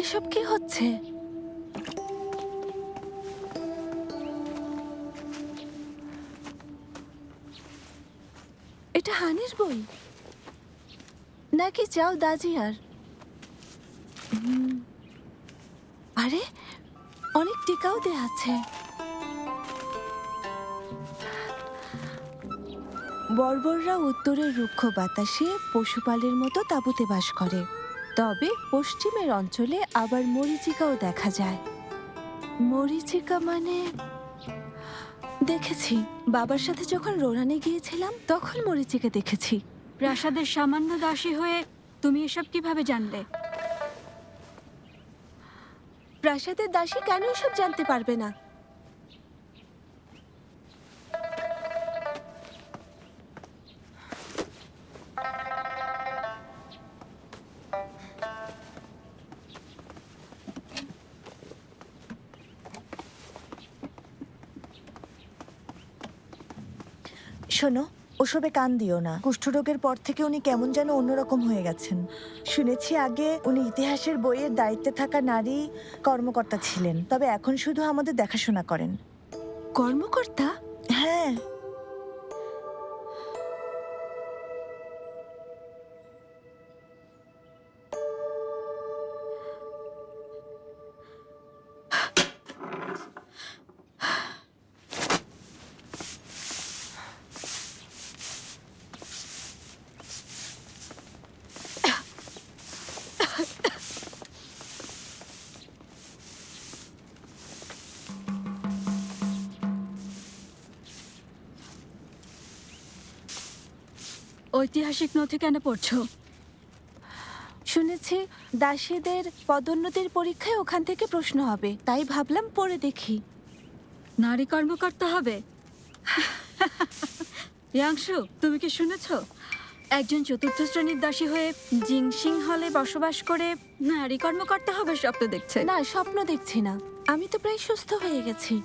এসব কি হচ্ছে? এটা হানির বই নাকি চাও দাজিয়ার? আরে অনেক টিকাও দেয়া আছে। বর্বররা উত্তরের রুক্ষ বাতাসে পশুপালের মতো তাঁবুতে বাস করে, তবে পশ্চিমের অঞ্চলে আবার মরীচিকাও দেখা যায়। মরীচিকা মানে দেখেছি, বাবার সাথে যখন রোরানে গিয়েছিলাম তখন মরীচিকা দেখেছি। প্রাসাদের সামান্য দাসী হয়ে তুমি এসব কিভাবে জানলে? প্রাসাদের দাসী কেন এসব জানতে পারবে না? শোনো, ওসবে কান দিও না। কুষ্ঠরোগের পর থেকে উনি কেমন যেন অন্যরকম হয়ে গেছেন। শুনেছি আগে উনি ইতিহাসের বইয়ের দায়িত্বে থাকা নারী কর্মকর্তা ছিলেন, তবে এখন শুধু আমাদের দেখাশোনা করেন। কর্মকর্তা? হ্যাঁ, ঐতিহাসিক নথি কেন পড়ছো? শুনেছি দাসীদের পদোন্নতির পরীক্ষায় ওখান থেকে প্রশ্ন হবে, তাই ভাবলাম পড়ে দেখি। নারী কর্মকর্তা হবে? ইয়াংশু, তুমি কি শুনেছো? একজন চতুর্থ শ্রেণীর দাসী হয়ে জিংসিং হলে বসবাস করে নারী কর্মকর্তা হবে স্বপ্ন দেখছে। না, স্বপ্ন দেখছি না, আমি তো প্রায় সুস্থ হয়ে গেছি।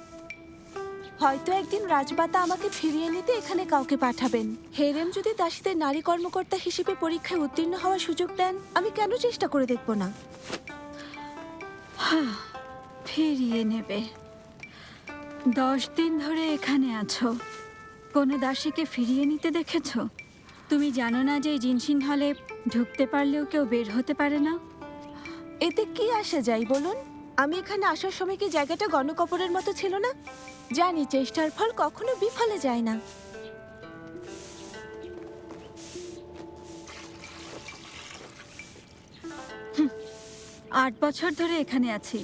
হয়তো একদিন রাজমাতা আমাকে ফিরিয়ে নিতে এখানে কাউকে পাঠাবেন। হেরেম যদি দাসীদের নারী কর্মকর্তা হিসেবে পরীক্ষায় উত্তীর্ণ হওয়ার সুযোগ দেন, আমি কেন চেষ্টা করে দেখব না? ফিরিয়ে নেবে? 10 দিন ধরে এখানে আছো, কোনো দাসীকে ফিরিয়ে নিতে দেখেছো? তুমি জানো না যে জিনসিন হলে ঢুকতে পারলেও কেউ বের হতে পারে না? এতে কি আসে যায় বলুন? আমি এখানে আসার সময় কি জায়গাটা গণকবরের মতো ছিল না? জানি চেষ্টার ফল কখনো বিফলে যায় না। 8 বছর ধরে এখানে আছি,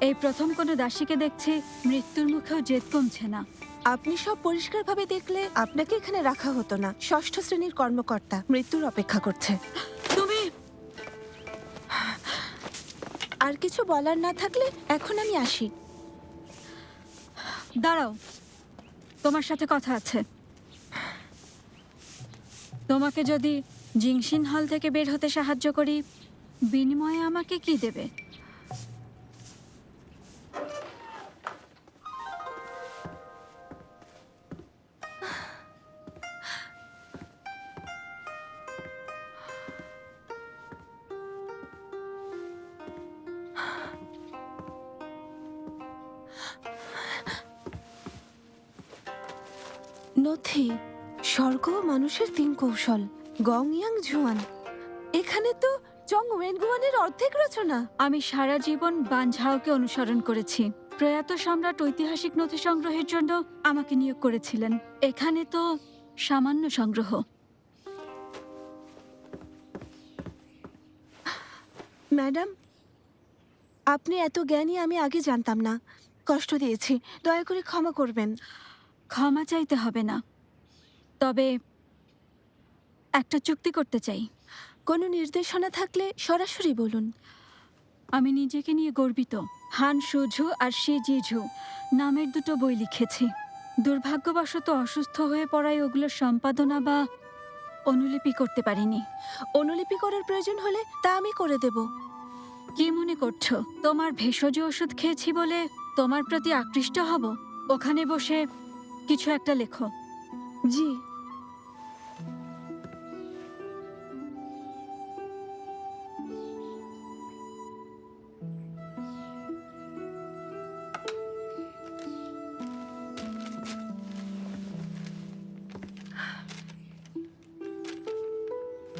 এই প্রথম কোনো দাসীকে দেখছি মৃত্যুর মুখেও জেদ কমছে না। আপনি সব পরিষ্কারভাবে দেখলে আপনাকে এখানে রাখা হতো না। 6ষ্ঠ শ্রেণীর কর্মকর্তা মৃত্যুর অপেক্ষা করছে। তুমি আর কিছু বলার না থাকলে এখন আমি আসি। দাঁড়াও, তোমার সাথে কথা আছে। তোমাকে যদি জিংসিন হল থেকে বের হতে সাহায্য করি, বিনিময়ে আমাকে কি দেবে? নথি, স্বর্গ ও মানুষের 3 কৌশল, গং ইয়াং ঝুয়ান। এখানে তো চং ওয়েনগুয়ানের অর্ধেক রচনা। আমি সারা জীবন বানঝাওকে অনুসরণ করেছি। প্রয়াত সম্রাট ঐতিহাসিক নথি সংগ্রহের জন্য আমাকে নিয়োগ করেছিলেন। এখানে তো সামান্য সংগ্রহ। ম্যাডাম, আপনি এত জ্ঞানী আমি আগে জানতাম না। কষ্ট দিয়েছি, দয়া করে ক্ষমা করবেন। ক্ষমা চাইতে হবে না, তবে একটা চুক্তি করতে চাই। কোনো নির্দেশনা থাকলে সরাসরি বলুন। আমি নিজেকে নিয়ে গর্বিত। হান সুঝু আর শি জিঝু নামের 2টো বই লিখেছি। দুর্ভাগ্যবশত অসুস্থ হয়ে পড়ায় ওগুলোর সম্পাদনা বা অনুলিপি করতে পারিনি। অনুলিপি করার প্রয়োজন হলে তা আমি করে দেব। কি মনে করছো তোমার ভেষজ ওষুধ খেয়েছি বলে তোমার প্রতি আকৃষ্ট হব? ওখানে বসে কিছু একটা লেখো। জি।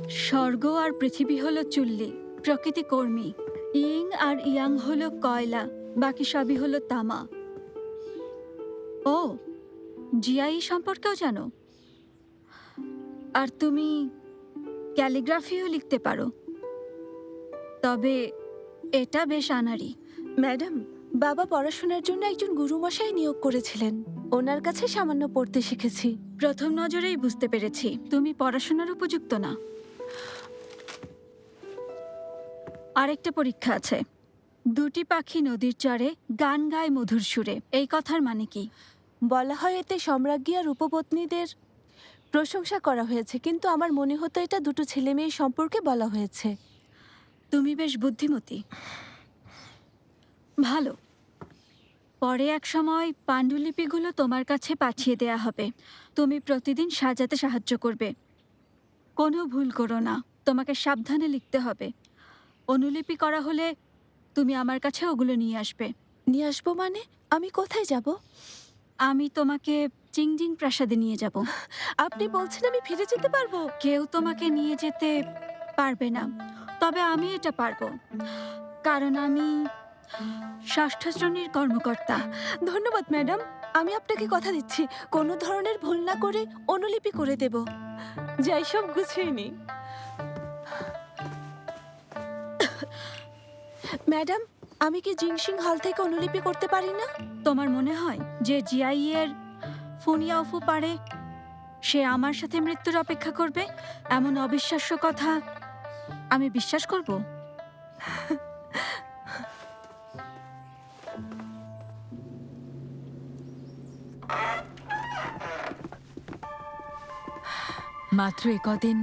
স্বর্গ আর পৃথিবী হলো চুল্লি, প্রকৃতি কর্মী। ইং আর ইয়াং হলো কয়লা, বাকি সবই হলো তামা। ও, জিআই সম্পর্কেও জানো? আর তুমি ক্যালিগ্রাফিও লিখতে পারো, তবে এটা বেশ আনাড়ি। ম্যাডাম, বাবা পড়াশোনার জন্য একজন গুরুমশাই নিয়োগ করেছিলেন। ওনার কাছে সামান্য পড়তে শিখেছি। প্রথম নজরেই বুঝতে পেরেছি তুমি পড়াশোনার উপযুক্ত না। আরেকটা পরীক্ষা আছে। দুটি পাখি নদীর চরে গান গায় মধুর সুরে, এই কথার মানে কি? বলা হয় এতে সম্রাজ্ঞী আর উপপত্নীদের প্রশংসা করা হয়েছে, কিন্তু আমার মনে হতো এটা দুটো ছেলে মেয়ে সম্পর্কে বলা হয়েছে। তুমি বেশ বুদ্ধিমতী। ভালো, পরে এক সময় পাণ্ডুলিপিগুলো তোমার কাছে পাঠিয়ে দেয়া হবে। তুমি প্রতিদিন সাজাতে সাহায্য করবে। কোনো ভুল করো না, তোমাকে সাবধানে লিখতে হবে। অনুলিপি করা হলে তুমি আমার কাছে ওগুলো নিয়ে আসবে। নিয়ে আসবো মানে? আমি কোথায় যাব? আমি তোমাকে চিংজিং প্রাসাদে নিয়ে যাব। আপনি বলছেন আমি ফিরে যেতে পারবো? কেউ তোমাকে নিয়ে যেতে পারবে না, তবে আমি এটা পারবো, কারণ আমি ষষ্ঠ শ্রেণীর কর্মকর্তা। ধন্যবাদ ম্যাডাম, আমি আপনাকে কথা দিচ্ছি কোনো ধরনের ভুল না করে অনুলিপি করে দেব। যাই, সব গুছিয়ে নি। ম্যাডাম, আমি কি জিনসিং হল থেকে অনুলিপি করতে পারি না? তোমার মনে হয় যে জিআই এর ফুনিয়াওফু পারে সে আমার সাথে মৃত্যুর অপেক্ষা করবে? এমন অবিশ্বাস্য কথা আমি বিশ্বাস করব? মাত্র একদিন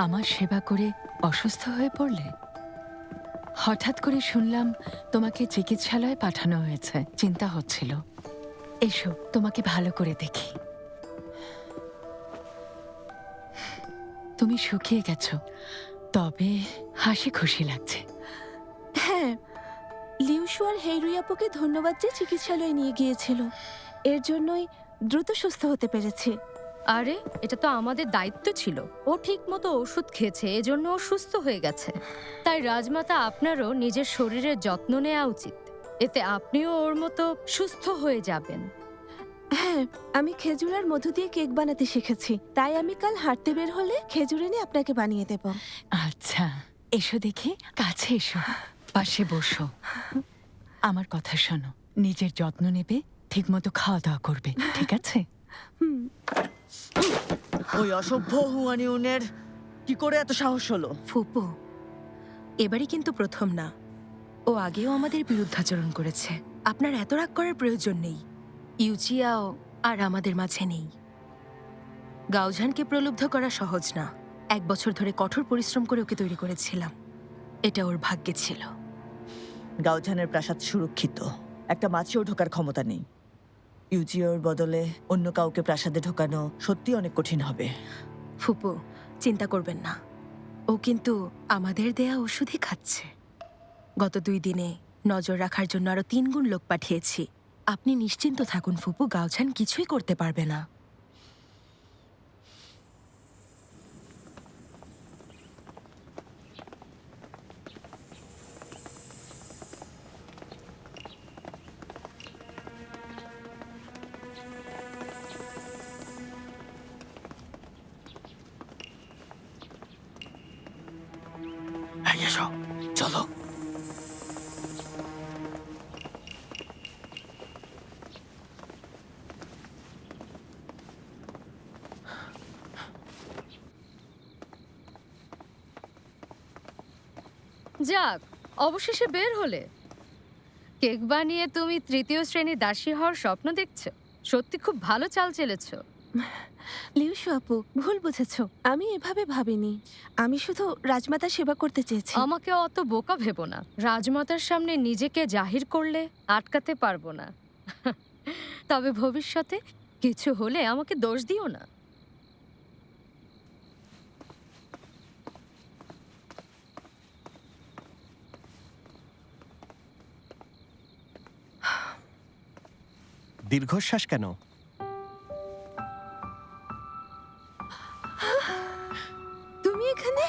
আমার সেবা করে অসুস্থ হয়ে পড়লে। হঠাৎ করে শুনলাম তোমাকে চিকিৎসালয়ে পাঠানো হয়েছে। চিন্তা হচ্ছিল। এসো, তোমাকে ভালো করে দেখি। তুমি শুকিয়ে গেছো, তবে হাসি খুশি লাগছে। হ্যাঁ, লিউশু আর হেইরুয়াপুকে ধন্যবাদ যে চিকিৎসালয়ে নিয়ে গিয়েছিল। এর জন্যই দ্রুত সুস্থ হতে পেরেছি। আরে, এটা তো আমাদের দায়িত্ব ছিল। ও ঠিক মতো ওষুধ খেয়েছে, এজন্য ও সুস্থ হয়ে গেছে। তাই রাজমাতা, আপনারও নিজের শরীরের যত্ন নেওয়া উচিত। এতে আপনিও ওর মতো সুস্থ হয়ে যাবেন। হ্যাঁ, আমি খেজুর আর মধু দিয়ে কেক বানাতে শিখেছি। তাই আমি কাল হাঁটতে বের হলে খেজুর এনে আপনাকে বানিয়ে দেব। আচ্ছা, এসো দেখি, কাছে এসো, পাশে বসো। আমার কথা শোনো, নিজের যত্ন নেবে, ঠিকমতো খাওয়া দাওয়া করবে, ঠিক আছে? ওই অসভ্য হুয়ানিউনের কি করে এত সাহস হলো? ফুপু, এবারই কিন্তু প্রথম না। ও আগেও আমাদের বিরুদ্ধাচরণ করেছে। আপনার এত রাগ করার প্রয়োজন নেই। ইউচিয়াও আর আমাদের মাঝে নেই। গাওঝানকে প্রলুব্ধ করা সহজ না। 1 বছর ধরে কঠোর পরিশ্রম করে ওকে তৈরি করেছিলাম। এটা ওর ভাগ্যে ছিল। গাওঝানের প্রাসাদ সুরক্ষিত, একটা মাছিও ঢোকার ক্ষমতা নেই। ইউজিওর বদলে অন্য কাউকে প্রাসাদে ঢোকানো সত্যি অনেক কঠিন হবে। ফুপু, চিন্তা করবেন না। ও কিন্তু আমাদের দেয়া ওষুধই খাচ্ছে। গত 2 দিনে নজর রাখার জন্য আরো 3 গুণ লোক পাঠিয়েছি। আপনি নিশ্চিন্ত থাকুন ফুপু, গাওঝান কিছুই করতে পারবে না। এসো, চলো। যাক, অবশেষে বের হলে। কেক বানিয়ে তুমি 3য় শ্রেণীর দাসী হওয়ার স্বপ্ন দেখছো? সত্যি খুব ভালো চাল চেলেছো। লিউশু আপু, ভুল বুঝেছো। আমি এভাবে ভাবিনি। আমি শুধু রাজমাতার সেবা করতে চেয়েছি। আমাকে অত বোকা ভেবো না। রাজমাতার সামনে নিজেকে জাহির করলে আটকাতে পারবো না। তবে ভবিষ্যতে কিছু হলে আমাকে দোষ দিও না। দীর্ঘশ্বাস কেন? তুমি এখানে?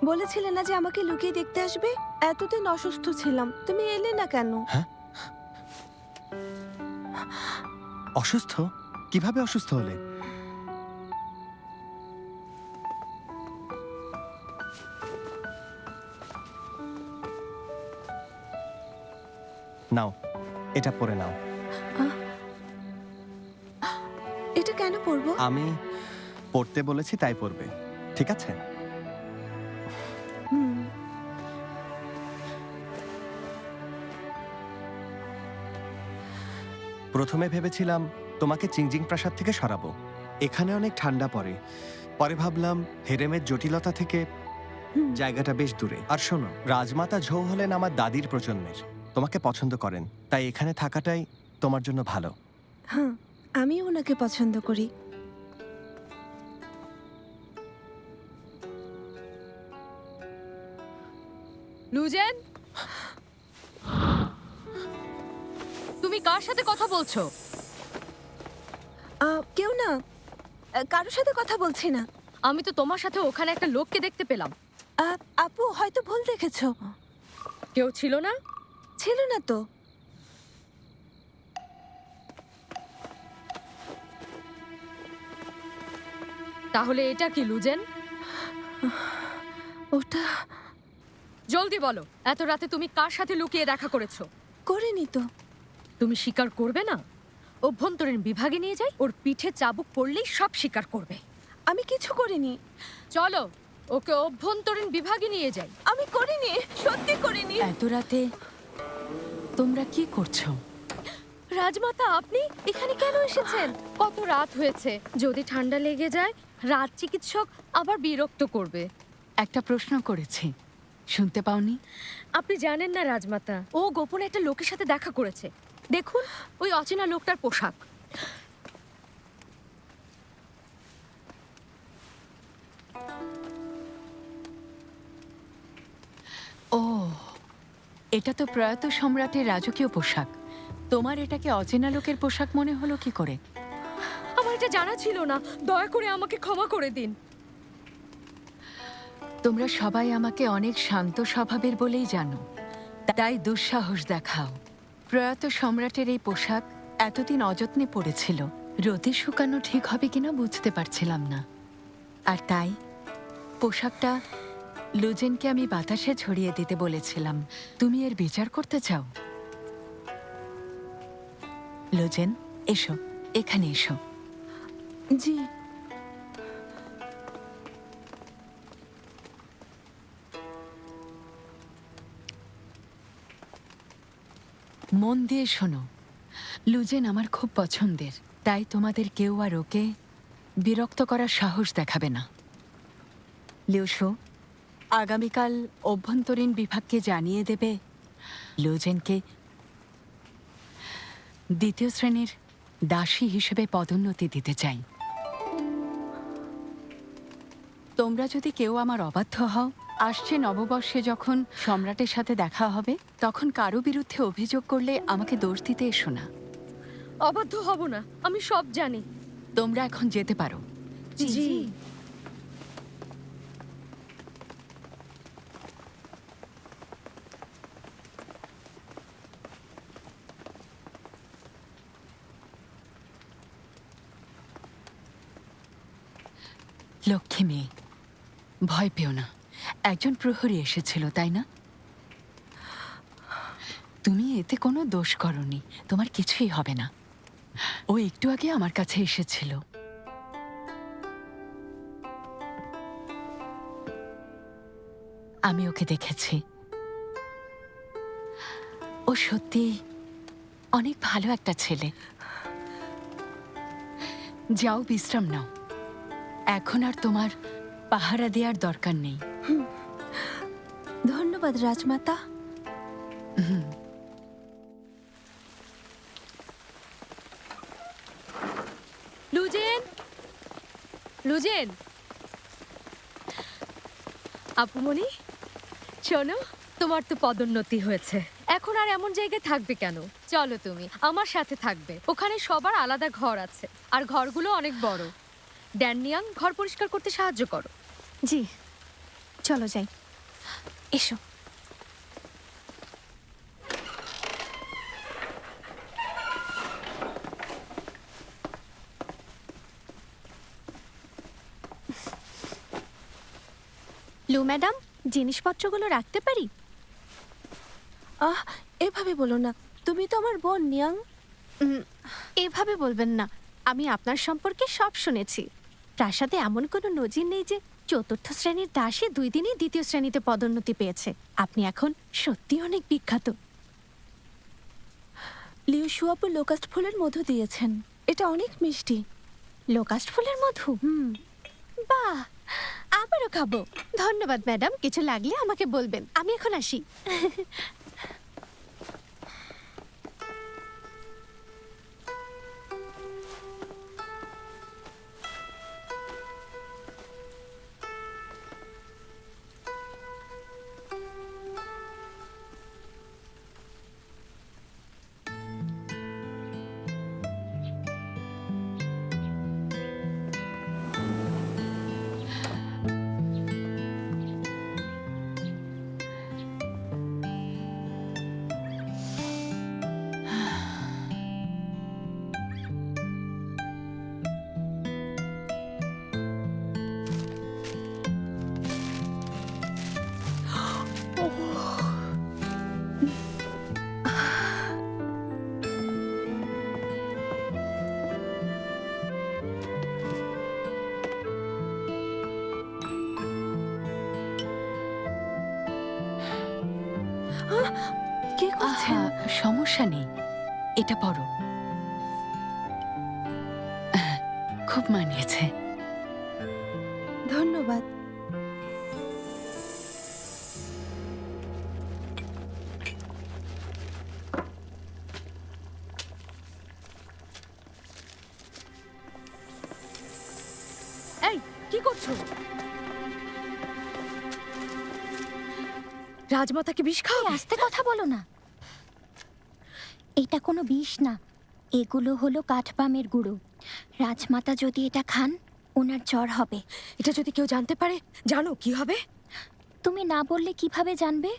বলেছিলে না যে আমাকে লুকিয়ে দেখতে আসবে? এতদিন অসুস্থ ছিলাম, তুমি এলে না কেন? অসুস্থ? কিভাবে অসুস্থ হলে? নাও, এটা পরে নাও। এটা কেন পরবো? আমি পড়তে বলেছি তাই পড়বে, ঠিক আছে? হুম। প্রথমে ভেবেছিলাম তোমাকে চিংজিং প্রাসাদ থেকে সরাবো, এখানে অনেক ঠান্ডা পড়ে। পরে ভাবলাম হেরেমের জটিলতা থেকে জায়গাটা বেশ দূরে। আর শোনো, রাজমাতা ঝৌ হলেন আমার দাদির প্রজন্মের, তোমাকে পছন্দ করেন, তাই এখানে থাকাটাই তোমার জন্য ভালো। হ্যাঁ, আমি ওনাকে পছন্দ করি। লুজেন, তুমি কার সাথে কথা বলছো? কেউ না, কারোর সাথে কথা বলছি না। আমি তো তোমার সাথে ওখানে একটা লোককে দেখতে পেলাম। আপু হয়তো ভুল দেখেছো। কেউ ছিল না? ছিল না তো। তাহলে এটা কি লুজেন? ওটা জলদি বলো, এত রাতে তুমি কার সাথে লুকিয়ে দেখা করেছো? করিনি তো। তুমি স্বীকার করবে না? অভ্যন্তরীণ বিভাগে নিয়ে যাই, ওর পিঠে চাবুক পড়লেই সব স্বীকার করবে। আমি কিছু করিনি। চলো, ওকে অভ্যন্তরীণ বিভাগে নিয়ে যাই। আমি করিনি, সত্যি করিনি। এত রাতে তোমরা কি করছো? রাজমাতা, আপনি এখানে কেন এসেছেন? কত রাত হয়েছে, যদি ঠান্ডা লেগে যায় রাত চিকিৎসক আবার বিরক্ত করবে। একটা প্রশ্ন করেছি, শুনতে পাওনি? আপনি জানেন না রাজমাতা, ও গোপনে একটা লোকের সাথে দেখা করেছে। দেখুন, ওই অচেনা লোকটার পোশাক। ও, এটা তো প্রয়াত সম্রাটের রাজকীয় পোশাক। তোমার এটাকে অচেনা লোকের পোশাক মনে হলো কি করে? আমার এটা জানা ছিল না, দয়া করে আমাকে ক্ষমা করে দিন। তোমরা সবাই আমাকে অনেক শান্ত স্বভাবের বলেই জানো, তাই দুঃসাহস দেখাও। প্রয়াত সম্রাটের এই পোশাক এতদিন অযত্নে পড়েছিল, রোদে শুকানো ঠিক হবে কিনা বুঝতে পারছিলাম না। আর তাই পোশাকটা লুজেনকে আমি বাতাসে ছড়িয়ে দিতে বলেছিলাম। তুমি এর বিচার করতে চাও? লুজেন, এসো, এখানে এসো। জি। মন দিয়ে শোনো, লুজেন আমার খুব পছন্দের, তাই তোমাদের কেউ আর ওকে বিরক্ত করার সাহস দেখাবে না। লিউশো, আগামীকাল অভ্যন্তরীণ বিভাগকে জানিয়ে দেবে লুজেনকে দ্বিতীয় শ্রেণীর দাসী হিসেবে পদোন্নতি দিতে চাই। তোমরা যদি কেউ আমার অবাধ্য হও, আসছে নববর্ষে যখন সম্রাটের সাথে দেখা হবে, তখন কারো বিরুদ্ধে অভিযোগ করলে আমাকে দোষ দিতে এসো না। অবাধ্য হব না, আমি সব জানি। তোমরা এখন যেতে পারো। জি। লক্ষ্মী মেয়ে, ভয় পেও না। একজন প্রহরী এসেছিল, তাই না? তুমি এতে কোনো দোষ করনি, তোমার কিছুই হবে না। ও একটু আগে আমার কাছে এসেছিল। আমি ওকে দেখেছি। ও সত্যি অনেক ভালো একটা ছেলে। যাও, বিশ্রাম নাও। এখন আর তোমার পাহারা দেওয়ার দরকার নেই। ধন্যবাদ রাজমাতা। লুজেন, লুজেন, আপুমণি, শোনো, তোমার তো পদোন্নতি হয়েছে, এখন আর এমন জায়গায় থাকবে কেন? চলো, তুমি আমার সাথে থাকবে। ওখানে সবার আলাদা ঘর আছে, আর ঘরগুলো অনেক বড়। ড্যানিয়াং, ঘর পরিষ্কার করতে সাহায্য করো। জি। চলো যাই, এসো। লু ম্যাডাম, জিনিসপত্রগুলো রাখতে পারি? এভাবে বলো না, তুমি তো আমার বোন নিয়াং। এভাবে বলবেন না, আমি আপনার সম্পর্কে সব শুনেছি। প্রাসাদে এমন কোনো নজির নেই যে চতুর্থ শ্রেণীর দাসী 2 দিনই দ্বিতীয় শ্রেণীতে পদোন্নতি পেয়েছে। আপনি এখন সত্যি অনেক বিখ্যাত। লিউ শুয়াপু লোকাস্ট ফুলের মধু দিয়েছেন, এটা অনেক মিষ্টি। লোকাস্ট ফুলের মধু? বাহ, আবারও খাবো। ধন্যবাদ ম্যাডাম, কিছু লাগলে আমাকে বলবেন। আমি এখন আসি। কি করছেন? সমস্যা নেই, এটা পরো। খুব মানিয়েছে। ধন্যবাদ। এই, কি করছো? রাজমাতাকে বিষ খাও? আস্তে কথা বলো না। এটা কোনো বিষ না, এগুলো হলো কাঠবামের গুঁড়ো। রাজমাতা যদি এটা খান, ওনার জ্বর হবে। এটা যদি কেউ জানতে পারে, জানো কি হবে? তুমি না বললে কিভাবে জানবে?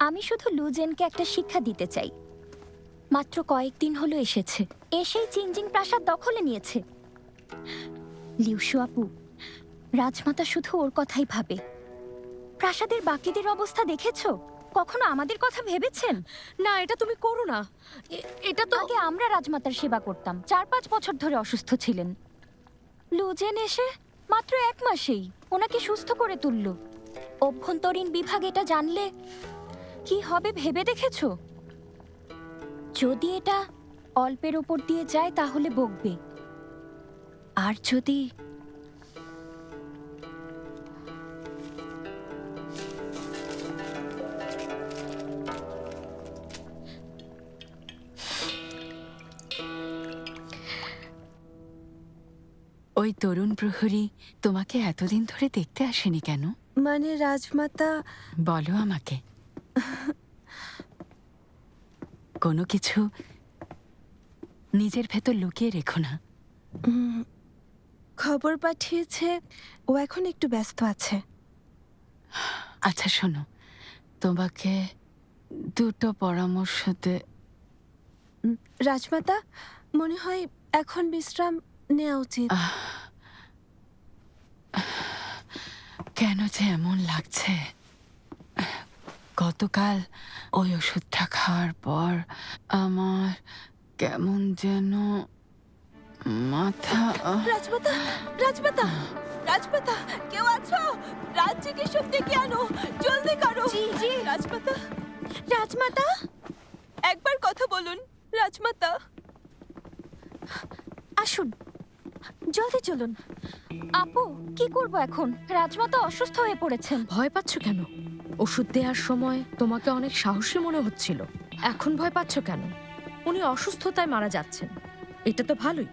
আমি শুধু লুজেনকে একটা শিক্ষা দিতে চাই। মাত্র কয়েকদিন হলো এসেছে, এসেই চিংজিং প্রাসাদ দখলে নিয়েছে। লিউশু আপু, রাজমাতা শুধু ওর কথাই ভাবে। প্রাসাদের বাকিদের অবস্থা দেখেছো? কখনো আমাদের কথা ভেবেছেন? না, এটা তুমি করো না। এটা তো আগে আমরা রাজমাতার সেবা করতাম, 4-5 বছর ধরে অসুস্থ ছিলেন। লুজেন এসে মাত্র 1 মাসেই ওনাকে সুস্থ করে তুলল। অভ্যন্তরীণ বিভাগ এটা জানলে কি হবে ভেবে দেখেছো? যদি এটা অল্পের ওপর দিয়ে যায় তাহলে বকবে, আর যদি ওই তরুণ প্রহরী তোমাকে এতদিন ধরে দেখতে আসেনি কেন? মানে রাজমাতা, বলো আমাকে। কোনো কিছু নিজের ভেতর লুকিয়ে রেখো না। খবর পাঠিয়েছে, ও এখন একটু ব্যস্ত আছে। আচ্ছা শোনো, তোমাকে 2টো পরামর্শ রাজমাতা, মনে হয় এখন বিশ্রাম নেওয়া উচিত। কেন যে এমন লাগছে? গতকাল ওই ওষুধটা খাওয়ার পর আমার কেমন যেন মাথা। রাজমাতা, রাজমাতা, রাজমাতা, কেউ আছো? রাজ চিকিৎসক ডেকে আনো, জলদি করো। জি জি। রাজমাতা, রাজমাতা, একবার কথা বলুন। রাজমাতা, আসুন, জলদি চলুন। আপু, কি করব এখন? রাজমাতা অসুস্থ হয়ে পড়েছেন। ভয় পাচ্ছ কেন? ওষুধ দেওয়ার সময় তোমাকে অনেক সাহসী মনে হচ্ছিল, এখন ভয় পাচ্ছ কেন? উনি অসুস্থতায় মারা যাচ্ছেন, এটা তো ভালোই।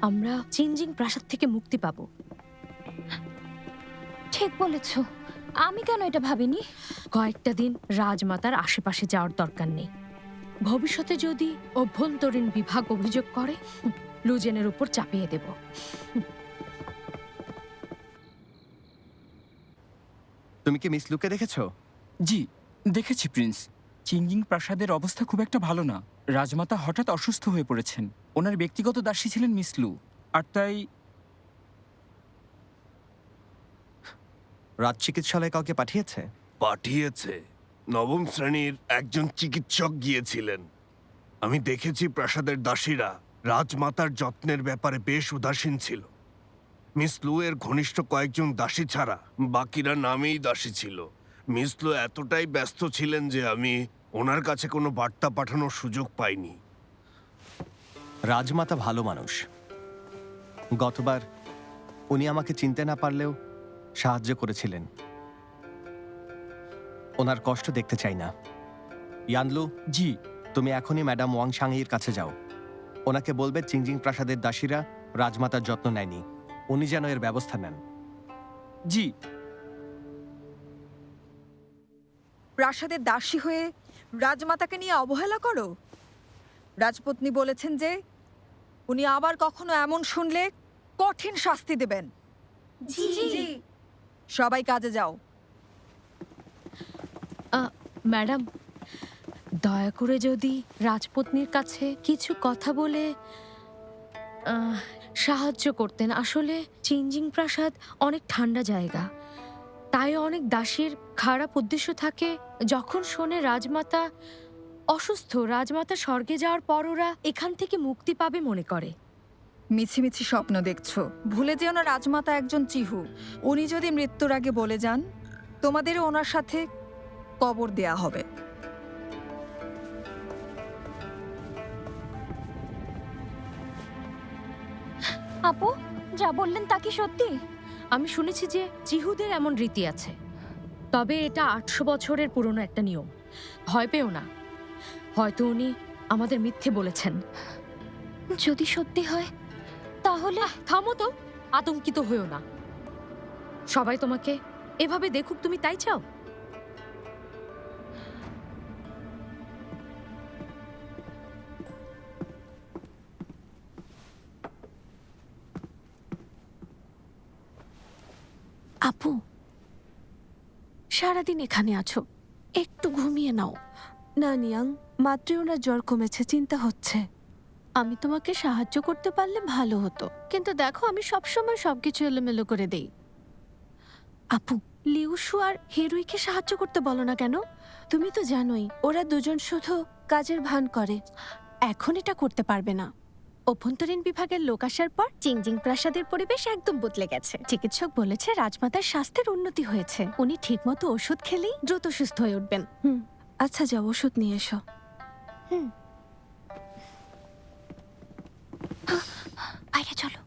আমরা চিনজিং প্রাসাদ থেকে মুক্তি পাবো। ঠিক বলেছ, আমি কেন এটা ভাবিনি? কয়েকটা দিন রাজমাতার আশেপাশে যাওয়ার দরকার নেই। ভবিষ্যতে যদি অভ্যন্তরীণ বিভাগ অভিযোগ করে, লুজেনের উপর চাপিয়ে দেব। তুমি কি মিস লুকে দেখেছো? জি, দেখেছি প্রিন্স। চিংজিং প্রাসাদের অবস্থা খুব একটা ভালো না। রাজমাতা হঠাৎ অসুস্থ হয়ে পড়েছেন। ওনার ব্যক্তিগত দাসী ছিলেন মিস লু, আর তাই রাজ চিকিৎসালয়ে কাউকে পাঠিয়েছে? পাঠিয়েছে। নবম শ্রেণীর একজন চিকিৎসক গিয়েছিলেন। আমি দেখেছি প্রাসাদের দাসীরা রাজমাতার যত্নের ব্যাপারে বেশ উদাসীন ছিল। মিস লু এর ঘনিষ্ঠ কয়েকজন দাসী ছাড়া বাকিরা নামেই দাসী ছিল। মিস লু এতটাই ব্যস্ত ছিলেন যে আমি ওনার কাছে কোনো বার্তা পাঠানোর সুযোগ পাইনি। রাজমাতা ভালো মানুষ। গতবার উনি আমাকে চিনতে না পারলেও সাহায্য করেছিলেন। ওনার কষ্ট দেখতে চাই না। ইয়ানলু, জি। তুমি এখনই ম্যাডাম ওয়াং সাংয়ের কাছে যাও। ওনাকে বলবে চিংজিং প্রাসাদের দাসীরা রাজমাতার যত্ন নেয়নি, উনি যেন এর ব্যবস্থা নেন। জি। প্রাসাদের দাসী হয়ে রাজমাতাকে নিয়ে অবহেলা করো? রাজপত্নী বলেছেন যে উনি আবার কখনো এমন শুনলে কঠিন শাস্তি দেবেন। জি। সবাই কাজে যাও। ম্যাডাম, দয়া করে যদি রাজপত্নীর কাছে কিছু কথা বলে সাহায্য করতেন। আসলে চিংজিং প্রাসাদ অনেক ঠান্ডা জায়গা, তাই অনেক দাসীর খারাপ উদ্দেশ্য থাকে। যখন শোনে রাজমাতা অসুস্থ, রাজমাতা স্বর্গে যাওয়ার পর ওরা এখান থেকে মুক্তি পাবে মনে করে। মিছিমিছি স্বপ্ন দেখছো। ভুলে যেও না রাজমাতা একজন চিহু। উনি যদি মৃত্যুর আগে বলে যান, তোমাদেরও ওনার সাথে কবর দেয়া হবে। আপু, যা বললেন তা কি সত্যি? আমি শুনেছি যে চিহুদের এমন রীতি আছে, তবে এটা 800 বছরের পুরনো একটা নিয়ম। ভয় পেও না, হয়তো উনি আমাদের মিথ্যে বলেছেন। যদি সত্যি হয় তাহলে থামো তো, আতঙ্কিত হয়েও না। সবাই তোমাকে এভাবে দেখুক, তুমি তাই চাও? আপু, সারাদিন এখানে আছো, একটু ঘুমিয়ে নাও না। নিয়াং, মাত্রই ওনার জ্বর কমেছে, চিন্তা হচ্ছে। আমি তোমাকে সাহায্য করতে পারলে ভালো হতো, কিন্তু দেখো আমি সবসময় সবকিছু এলোমেলো করে দেই। আপু, লিউশু আর হেরুইকে সাহায্য করতে বলো না কেন? তুমি তো জানোই ওরা দুজন শুধু কাজের ভান করে। এখন এটা করতে পারবে না। অভ্যন্তরীণ বিভাগের লোক আসার পর চিংজিং প্রাসাদের পরিবেশ একদম বদলে গেছে। চিকিৎসক বলেছে রাজমাতার স্বাস্থ্যের উন্নতি হয়েছে। উনি ঠিকমতো ওষুধ খেলেই দ্রুত সুস্থ হয়ে উঠবেন। আচ্ছা, যাও ওষুধ নিয়ে এসো। বাইরে চলো।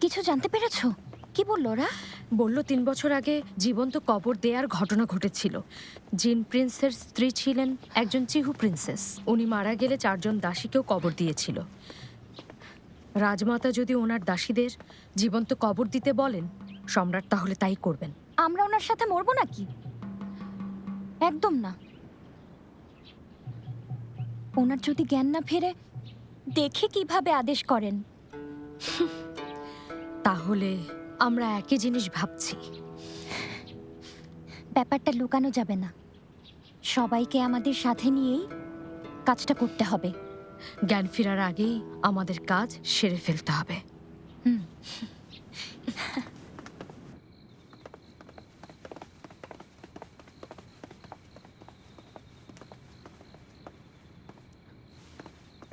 কিছু জানতে পেরেছো? কি বললো ওরা? বলল 3 বছর আগে জীবন্ত কবর দেওয়ার ঘটনা ঘটেছিল। জিন প্রিন্সের স্ত্রী ছিলেন একজন চিহু প্রিন্সেস। উনি মারা গেলে 4 জন দাসীকেও কবর দিয়েছিল। রাজমাতা যদি ওনার দাসীদের জীবন্ত কবর দিতে বলেন, সম্রাট তাহলে তাই করবেন। আমরা ওনার সাথে মরবো নাকি? একদম না। ওনার যদি জ্ঞান না ফেরে, দেখে কিভাবে আদেশ করেন। তাহলে আমরা একই জিনিস ভাবছি। ব্যাপারটা লুকানো যাবে না। সবাইকে আমাদের সাথে নিয়েই কাজটা করতে হবে। জ্ঞান ফেরার আগেই আমাদের কাজ সেরে ফেলতে হবে।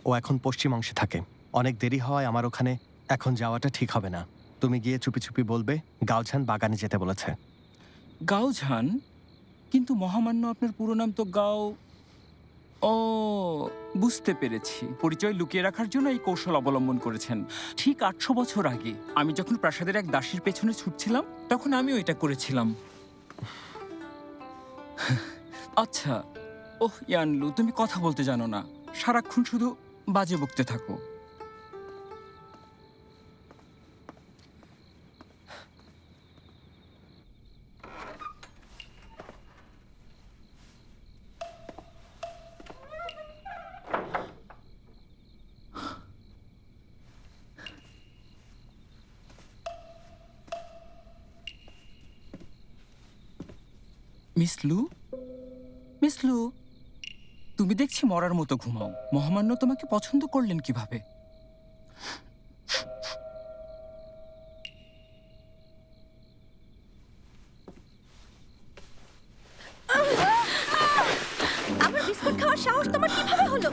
ও এখন পশ্চিম অংশে থাকে। অনেক দেরি হওয়ায় আমার ওখানে এখন যাওয়াটা ঠিক হবে না। তুমি গিয়ে চুপি চুপি বলবে গাওঝান বাগানে যেতে বলেছে। গাওঝান? কিন্তু মহামান্য, আপনার পুরো নাম তো গাও। ও, বুঝতে পেরেছি। পরিচয় লুকিয়ে রাখার জন্য এই কৌশল অবলম্বন করেছেন। ঠিক 800 বছর আগে আমি যখন প্রাসাদের এক দাসীর পেছনে ছুটছিলাম, তখন আমিও এটা করেছিলাম। আচ্ছা, ওহ ইয়ানলু, তুমি কথা বলতে জানো না, সারাক্ষণ শুধু বাজে বকতে থাকো। মিস লু, মিস লু, তুমি দেখছি মরার মতো ঘুমাও। মহামান্য তোমাকে পছন্দ করলেন কিভাবে? আমার বিস্কুট খাওয়ার সাহস তোমার কিভাবে হলো?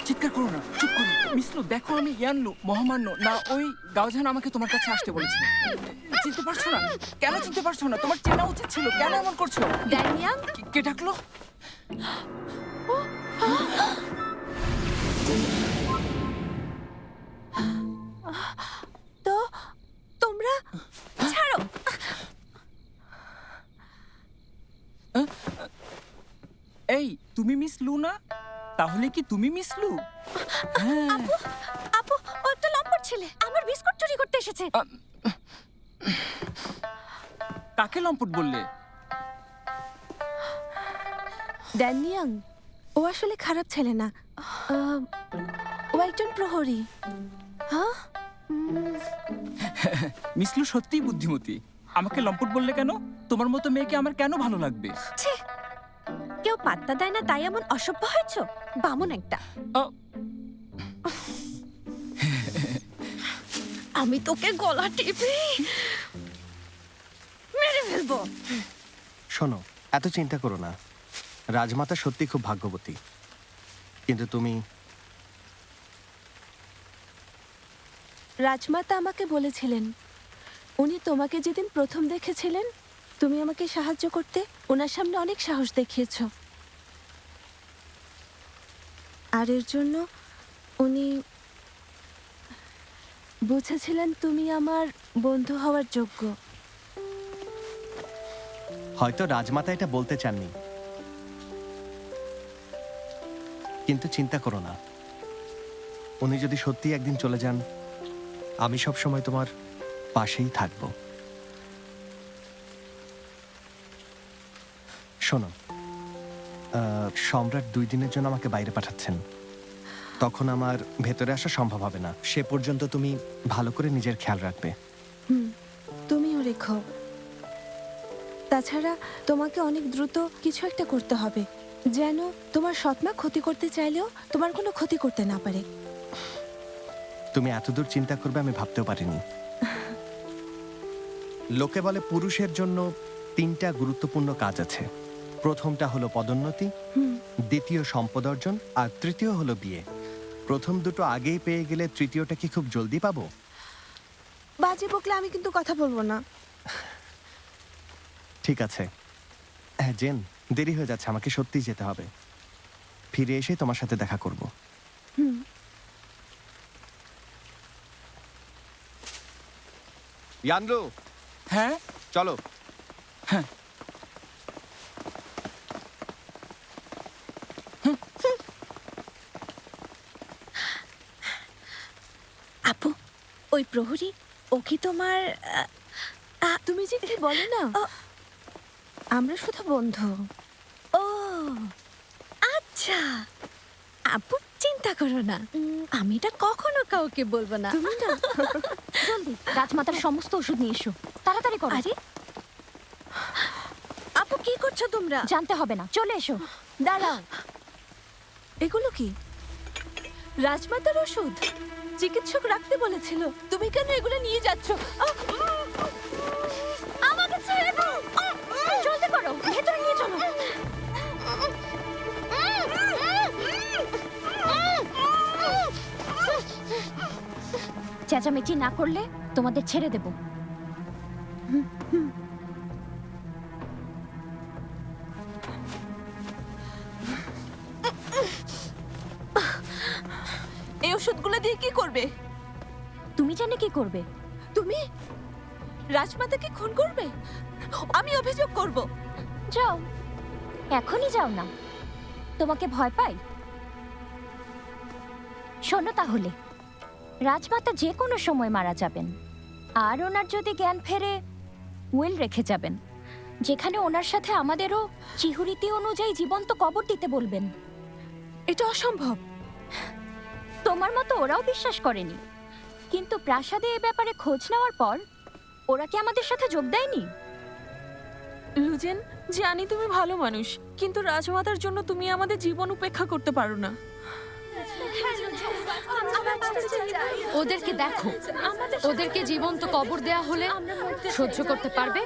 চিৎকার করো না, চুপ করো। মিস লু, দেখো আমি ইয়ানলু, মহামান্য না। ওই গাওঝান আমাকে তোমার কাছে আসতে বলেছে। চিনতে পারছো না? কেন চিনতে পারছো না? তোমার চেনা উচিত ছিল। কেন এমন করছো? ড্যানিয়াং, কে ডাকলো? তো তোমরা ছাড়ো। এই, তুমি মিস লু না? তাহলে কি তুমি মিস লু? হ্যাঁ। আপু, ও একটা লম্পট ছেলে, আমার বিস্কুট চুরি করতে এসেছে। কাকে লম্পট বললে? ড্যানিয়াং, ও আসলে খারাপ ছেলে না। ও একজন প্রহরী। হ্যাঁ, মিস লু সত্যিই বুদ্ধিমতী। আমাকে লম্পট বললে কেন? তোমার মতো মেয়েকে আমার কেন ভালো লাগবে? ছি, কেউ পাত্তা দেয় না তাই এমন অসভ্য হয়েছ? বামন একটা। আমি তোকে গলা টিপে মেরে ফেলবো। শোনো, এত চিন্তা করো না। রাজমাতা সত্যি খুব ভাগ্যবতী, কিন্তু তুমি রাজমাতা আমাকে বলেছিলেন উনি তোমাকে যেদিন প্রথম দেখেছিলেন তুমি আমাকে সাহায্য করতে ওনার সামনে অনেক সাহস দেখিয়েছো, আর এর জন্য উনি বুঝেছিলেন তুমি আমার বন্ধু হওয়ার যোগ্য। হয়তো রাজমাতা এটা বলতে চাননি, কিন্তু চিন্তা করো না। উনি যদি সত্যি একদিন চলে যান, আমি সব সময় তোমার পাশেই থাকব। শোনো, সম্রাট 2 দিনের জন্য আমাকে বাইরে পাঠাচ্ছেন। তখন আমার ভেতরে আসা সম্ভব হবে না। সে পর্যন্ত তুমি ভালো করে নিজের খেয়াল রাখবে। তুমিও রেখো। তাছাড়া তোমাকে অনেক দ্রুত কিছু একটা করতে হবে, যেন তোমার সৎমা ক্ষতি করতে চাইলেও তোমার কোনো ক্ষতি করতে না পারে। তুমি এতদূর চিন্তা করবে আমি ভাবতেও পারিনি। লোকে বলে পুরুষের জন্য 3টা গুরুত্বপূর্ণ কাজ আছে। প্রথমটা হলো পদোন্নতি, দ্বিতীয় সম্পদ অর্জন, আর তৃতীয় হলো বিয়ে। প্রথম দুটো আগেই পেয়ে গেলে তৃতীয়টা কি খুব জলদি পাবো? বাজে বকলে আমি কিন্তু কথা বলবো না। ঠিক আছে। হ্যাঁ জেন, দেরি হয়ে যাচ্ছে, আমাকে সত্যিই যেতে হবে। ফিরে এসে তোমার সাথে দেখা করব। ইয়ানলু, হ্যাঁ চলো। হ্যাঁ। আপু, ওই প্রহরী ও কি তোমার? তুমি যে কি বলো না, আমরা শুধু বন্ধু। ও আচ্ছা আপু, চিন্তা করো না, আমি এটা কখনো কাউকে বলবো না। তুমি না জলদি রাজমাতার সমস্ত ওষুধ নিয়ে এসো, তাড়াতাড়ি করো। আরে আপু, কি করছো তোমরা? জানতে হবে না, চলে এসো। দাঁড়াও, এগুলো কি? রাজমাতার ওষুধ চিকিৎসক রাখতে বলেছিল, তুমি কেন এগুলো নিয়ে যাচ্ছ? আমাকে ছেড়ে দাও। জলদি করো, ভেতরে নিয়ে চলো। চেঁচামেচি না করলে তোমাদের ছেড়ে দেব। এই ওষুধগুলো দিয়ে কি করবে? তুমি জানে কি করবে? তুমি রাজমাতাকে খুন করবে? আমি অভিযোগ করব। যাও, এখনই যাও না, তোমাকে ভয় পাই। শোনো তাহলে, রাজমাতা যে কোনো সময় মারা যাবেন, আর ওনার যদি জ্ঞান ফেরে উইল রেখে যাবেন, যেখানে ওনার সাথে আমাদেরও চিহুরীতি অনুযায়ী জীবন্ত কবর দিতে বলবেন। এটা অসম্ভব। তোমার মতো ওরাও বিশ্বাস করেনি, কিন্তু প্রাসাদে এ ব্যাপারে খোঁজ নেওয়ার পর ওরা কি আমাদের সাথে যোগ দেয়নি? লুজেন, জানি তুমি ভালো মানুষ, কিন্তু রাজমাতার জন্য তুমি আমাদের জীবন উপেক্ষা করতে পারো না। ওদেরকে দেখো, ওদেরকে জীবন্ত কবর দেয়া হলে সহ্য করতে পারবে?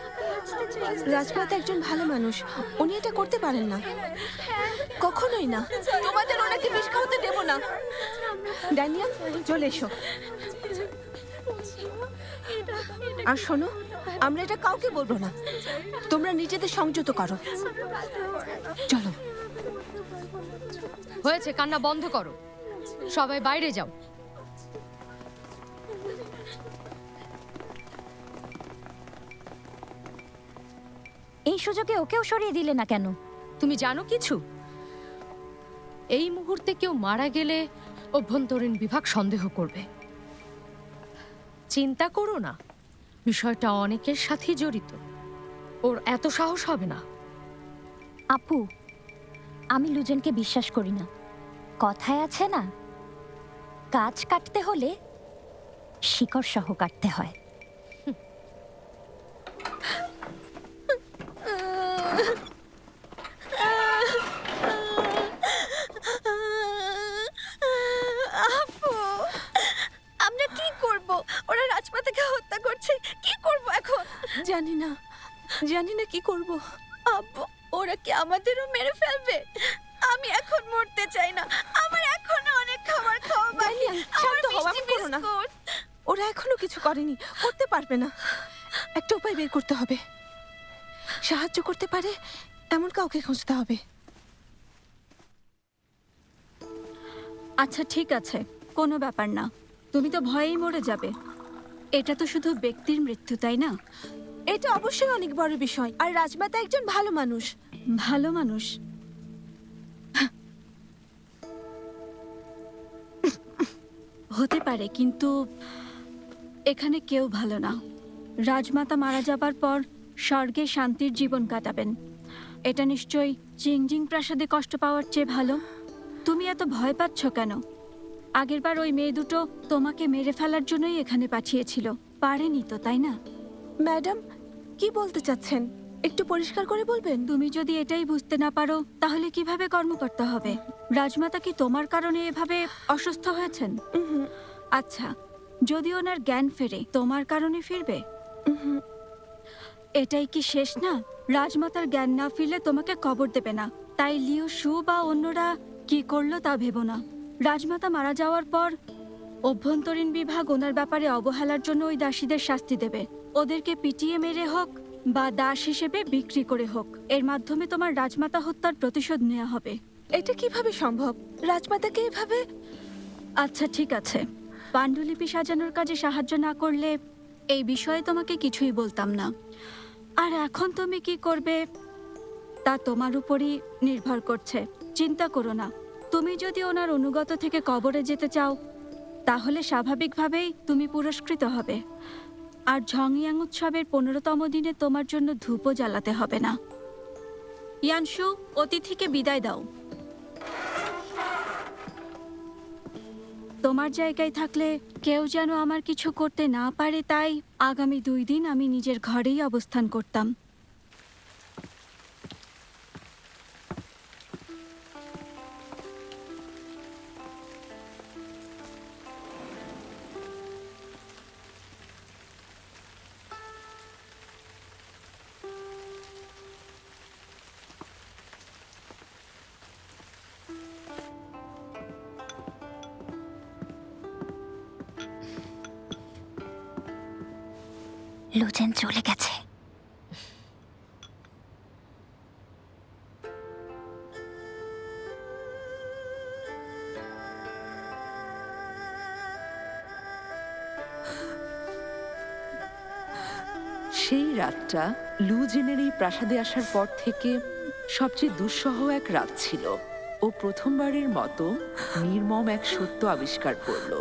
রাজমাতা একজন ভালো মানুষ, উনি এটা করতে পারেন না, কখনোই না। তোমাদের ওনাকে বিষ খাওয়াতে দেব না। ড্যানিয়েল, চলে এসো। আর শোনো, আমরা এটা কাউকে বলবো না, তোমরা নিজেদের সংযত করো। চলো। হয়েছে, কান্না বন্ধ করো, সবাই বাইরে যাও। এই সুযোগে ওকেও সরিয়ে দিলে না কেন? তুমি জানো কিছু? এই মুহূর্তে কেউ মারা গেলে অভ্যন্তরীণ বিভাগ সন্দেহ করবে। চিন্তা করো না, বিষয়টা অনেকের সাথেই জড়িত, ওর এত সাহস হবে না। আপু, আমি লুজেনকে বিশ্বাস করি না। কথায় আছে না, গাছ কাটতে হলে শিকড় সহ কাটতে হয়। আপু, আমরা কি করব? ওরা রাজমাতাকে হত্যা করছে, কি করব এখন? জানি না, জানি না কি করব। আব্বু, ওরা কি আমাদেরও মেরে ফেলবে? আমি এখন মরতে চাই না, আমার এখনো অনেক খাবার খাওয়া বাকি। শান্ত হও, আমি করো না। ওরা এখনো কিছু করেনি, করতে পারবে না। একটা উপায় বের করতে হবে, সাহায্য করতে পারে এমন কাউকে খুঁজতে হবে। আচ্ছা ঠিক আছে, কোনো ব্যাপার না, তুমি তো ভয়েই মরে যাবে। এটা তো শুধু ব্যক্তির মৃত্যু, তাই না? এটা অবশ্যই অনেক বড় বিষয়, আর রাজমাতা একজন ভালো মানুষ। ভালো মানুষ? হতে পারে, কিন্তু এখানে কেউ ভালো না। রাজমাতা মারা যাবার পর স্বর্গে শান্তির জীবন কাটাবেন। এটা নিশ্চয়ই জিংজিং প্রাসাদে কষ্ট পাওয়ার চেয়ে ভালো। তুমি এত ভয় পাচ্ছ কেন? আগেরবার ওই মেয়ে দুটো তোমাকে মেরে ফেলার জন্যই এখানে পাঠিয়েছিল, পারেনি তো, তাই না? ম্যাডাম, কি বলতে চাচ্ছেন? একটু পরিষ্কার করে বলবেন। তুমি যদি এটাই বুঝতে না পারো, তাহলে কিভাবে কর্মকর্তা হবে? রাজমাতা কি তোমার কারণে এভাবে অসুস্থ হয়েছেন? আচ্ছা, যদি ওনার জ্ঞান ফেরে, তোমার কারণে ফিরবে? এটাই কি শেষ না? রাজমাতার জ্ঞান না ফিরলে তোমাকে কবর দেবে না। তাই লিও শু বা অন্যরা কি করলো তা ভেবো না। রাজমাতা মারা যাওয়ার পর অভ্যন্তরীণ বিভাগ ওনার ব্যাপারে অবহেলার জন্য ওই দাসীদের শাস্তি দেবে। ওদেরকে পিটিয়ে মেরে হোক বা দাস হিসেবে বিক্রি করে হোক, এর মাধ্যমে তোমার রাজমাতা হত্যার প্রতিশোধ নেওয়া হবে। এটা কিভাবে সম্ভব? রাজমাতাকে এভাবে? আচ্ছা ঠিক আছে, পাণ্ডুলিপি সাজানোর কাজে সাহায্য না করলে এই বিষয়ে তোমাকে কিছুই বলতাম না। আর এখন তুমি কি করবে তা তোমার উপরই নির্ভর করছে। চিন্তা করো না, তুমি যদি ওনার অনুগত থেকে কবরে যেতে চাও, তাহলে স্বাভাবিকভাবেই তুমি পুরস্কৃত হবে। আর ঝংয়াং উৎসবের 15তম দিনে তোমার জন্য ধূপও জ্বালাতে হবে না। ইয়ানশু, অতিথিকে বিদায় দাও। তোমার জায়গায় থাকলে কেউ যেন আমার কিছু করতে না পারে, তাই আগামী 2 দিন আমি নিজের ঘরেই অবস্থান করতাম। লুজেন চলে গেছে। সেই রাতটা লুজেনের এই প্রাসাদে আসার পর থেকে সবচেয়ে দুঃসহ এক রাত ছিল। ও প্রথমবারের মতো নির্মম এক সত্য আবিষ্কার করলো।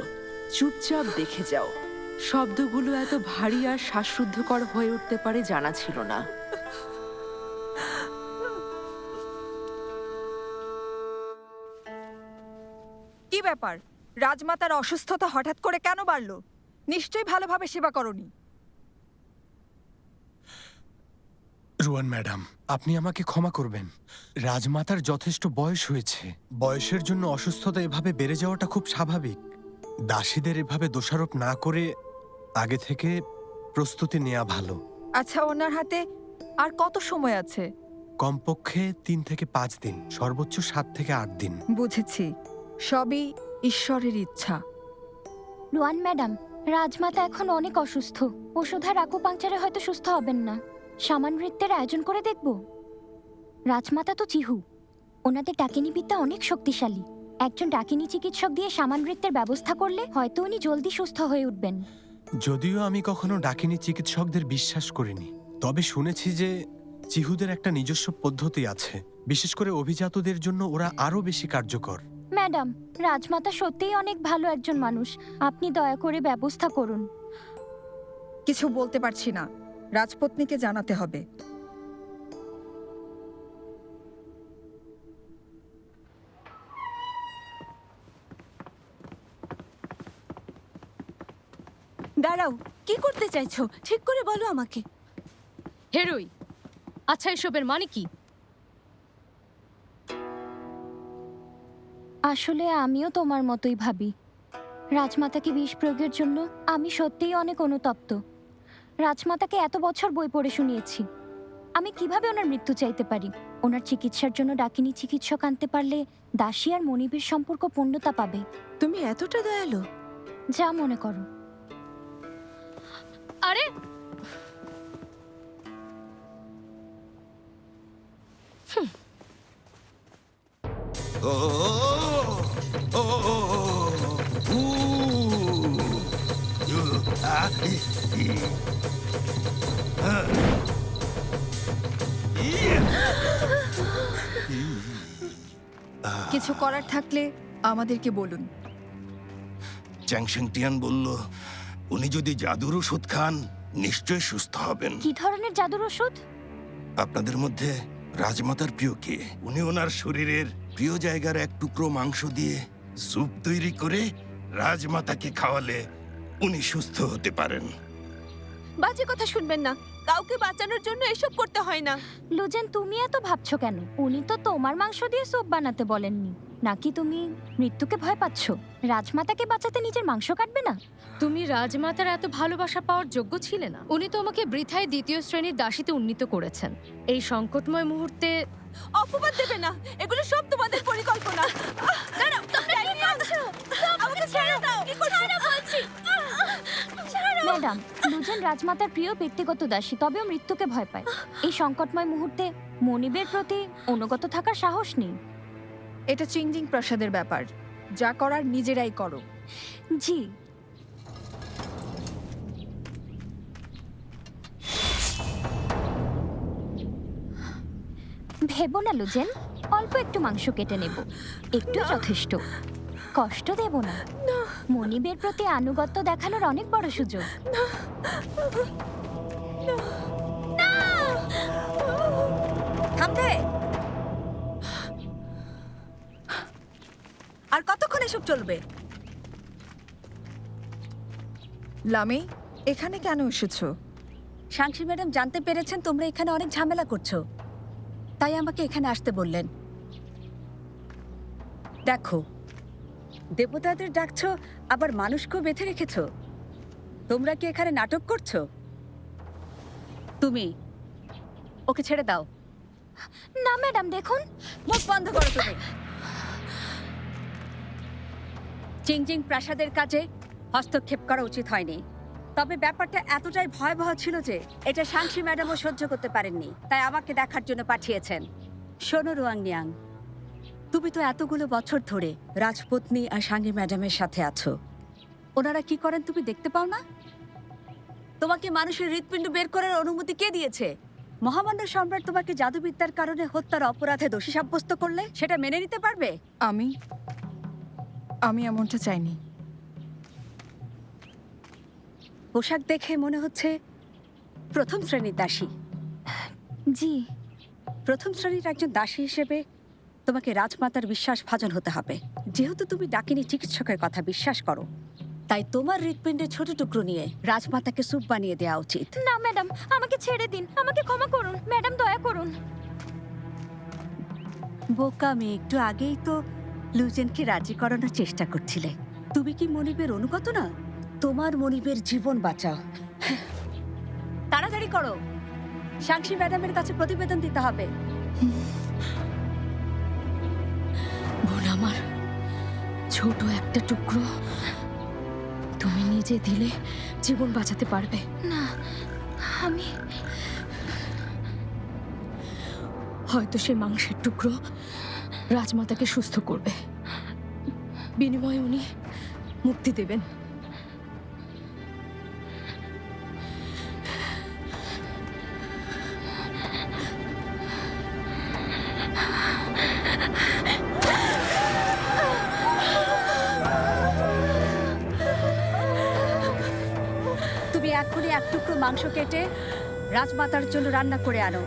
চুপচাপ দেখে যাও, শব্দগুলো এত ভারী আর শ্বাসরুদ্ধকর হয়ে উঠতে পারে জানা ছিল না। কি ব্যাপার? রাজমাতার অসুস্থতা হঠাৎ করে কেন বাড়লো? নিশ্চয়ই ভালোভাবে সেবা করনি। রুয়ান ম্যাডাম, আপনি আমাকে ক্ষমা করবেন। রাজমাতার যথেষ্ট বয়স হয়েছে। বয়সের জন্য অসুস্থতা এভাবে বেড়ে যাওয়াটা খুব স্বাভাবিক। দাসীদের এভাবে দোষারোপ না করে আগে থেকে প্রস্তুতি নেওয়া ভালো। আচ্ছা, ওনার হাতে আর কত সময় আছে? কমপক্ষে 3 থেকে 5 দিন, সর্বোচ্চ 7 থেকে 8 দিন। বুঝেছি, সবই ঈশ্বরের ইচ্ছা। রুয়ান ম্যাডাম, রাজমাতা এখন অনেক অসুস্থ। ওষুধ আর আকুপাংচারে হয়তো সুস্থ হবেন না। সামান নৃত্যের আয়োজন করে দেখব। রাজমাতা তো চিহু, ওনাদের ডাকিনী বিদ্যা অনেক শক্তিশালী। একজন ডাকিনী চিকিৎসক দিয়ে সামান নৃত্যের ব্যবস্থা করলে হয়তো উনি জলদি সুস্থ হয়ে উঠবেন। যদিও আমি কখনো ডাকিনী চিকিৎসকদের বিশ্বাস করিনি, তবে শুনেছি যে চিহুদের একটা নিজস্ব পদ্ধতি আছে। বিশেষ করে অভিজাতদের জন্য ওরা আরো বেশি কার্যকর। ম্যাডাম, রাজমাতা সত্যিই অনেক ভালো একজন মানুষ। আপনি দয়া করে ব্যবস্থা করুন। কিছু বলতে পারছি না, রাজপত্নীকে জানাতে হবে। দাঁড়াও, কি করতে চাইছো? ঠিক করে বলো আমাকে। হেরোই, আচ্ছা এসবের মানে কি? আসলে আমিও তোমার মতোই ভাবি। রাজমাতাকে বিষ প্রয়োগের জন্য আমি সত্যিই অনেক অনুতপ্ত। রাজমাতাকে এত বছর বই পড়ে শুনিয়েছি। আমি কিভাবে ওনার মৃত্যু চাইতে পারি? ওনার চিকিৎসার জন্য ডাকিনী চিকিৎসক আনতে পারলে দাসী আর মনিবের সম্পর্ক পূর্ণতা পাবে। তুমি এতটা দয়ালু? যা মনে করো। আরে কিছু করার থাকলে আমাদেরকে বলুন। চ্যাংশিং টিয়ান বলল, উনি যদি জাদুর ওষুধ খান নিশ্চয় সুস্থ হবেন। কি ধরনের জাদুর ওষুধ? আপনাদের মধ্যে রাজমাতার প্রিয় কে? উনি ওনার শরীরের প্রিয় জায়গার এক টুকরো মাংস দিয়ে স্যুপ তৈরি করে রাজমাতাকে খাওয়ালে উনি সুস্থ হতে পারেন। বাজে কথা শুনবেন না। কাউকে বাঁচানোর জন্য এসব করতে হয় না। লুজেন, তুমি এত ভাবছো কেন? উনি তো তোমার মাংস দিয়ে স্যুপ বানাতে বলেননি। নাকি তুমি মৃত্যুকে ভয় পাচ্ছ? রাজমাতাকে বাঁচাতে নিজের মাংস কাটবে না? তুমি রাজমাতার এত ভালোবাসা পাওয়ার যোগ্য ছিলে না। উনি তো আমাকে বৃথায় 2য় শ্রেণীর দাসীতে উন্নীত করেছেন। এই সংকটময় মুহূর্তে অপবাদ দেবে না, এগুলো সব তোমাদের পরিকল্পনা। আমাকে ছেড়ে দাও। কি করছো? ম্যাডাম, লুজেন রাজমাতার প্রিয় ব্যক্তিগত দাসী, তবেও মৃত্যুকে ভয় পায়। এই সংকটময় মুহূর্তে মনিবের প্রতি অনুগত থাকার সাহস নেই। এটা চিংজিং প্রাসাদের ব্যাপার, যা করার নিজেরাই করো। জি। ভেবো না লুজেন, অল্প একটু মাংস কেটে নেব, একটু যথেষ্ট। কষ্ট দেব না। মনিবের প্রতি আনুগত্য দেখানোর অনেক বড় সুযোগ। থামবে? আর কতক্ষণ এসব চলবে? লামি, এখানে কেন এসেছো? সাংশি ম্যাডাম জানতে পেরেছেন তোমরা এখানে অনেক ঝামেলা করছো, তাই আমাকে এখানে আসতে বললেন। দেখো, দেবতাদের ডাকছো, আবার মানুষকেও বেঁধে রেখেছো। তোমরা কি এখানে নাটক করছো? তুমি ওকে ছেড়ে দাও। না ম্যাডাম, দেখুন। মুখ বন্ধ করো তুমি। চিংজিং প্রাসাদের কাজে হস্তক্ষেপ করা উচিত হয়নি, তবে ব্যাপারটা এতটাই ভয়াবহ ছিল যে এটা সাংশি ম্যাডামও সহ্য করতে পারেননি, তাই আমাকে দেখার জন্য পাঠিয়েছেন। শোনো রুয়াং নিয়াং, তুমি তো এতগুলো বছর ধরে রাজপত্নী আর সাংশি ম্যাডামের সাথে আছো। ওনারা কি করেন তুমি দেখতে পাও না? তোমাকে মানুষের হৃৎপিণ্ড বের করার অনুমতি কে দিয়েছে? মহামান্য সম্রাট তোমাকে জাদুবিদ্যার কারণে হত্যার অপরাধে দোষী সাব্যস্ত করলে সেটা মেনে নিতে পারবে? আমি এমনটা চাইনি। পোশাক দেখে মনে হচ্ছে প্রথম শ্রেণীর দাসী। জি। প্রথম শ্রেণীর একজন দাসী হিসেবে তোমাকে রাজমাতার বিশ্বাসভাজন হতে হবে। যেহেতু তুমি ডাকিনী চিকিৎসকের কথা বিশ্বাস করো, তাই তোমার হৃৎপিণ্ডের ছোট টুকরো নিয়ে রাজমাতাকে স্যুপ বানিয়ে দেওয়া উচিত। না ম্যাডাম, আমাকে ছেড়ে দিন, আমাকে ক্ষমা করুন ম্যাডাম, দয়া করুন। বোকা মেয়ে, একটু আগেই তো লুজেনকে রাজি করানোর চেষ্টা করছিলে। তুমি কি মনিবের অনুগত না? তোমার মনিবের জীবন বাঁচাও। তাড়াতাড়ি করো, সাংসি ম্যাডামের কাছে প্রতিবেদন দিতে হবে। বোন আমার, ছোট একটা টুকরো তুমি নিজে দিলে জীবন বাঁচাতে পারবে না, আমি হয়তো সে মাংসের টুকরো রাজমাতাকে সুস্থ করবে, বিনিময়ে উনি মুক্তি দেবেন। তুমি এখনই এক টুকরো মাংস কেটে রাজমাতার জন্য রান্না করে আনো।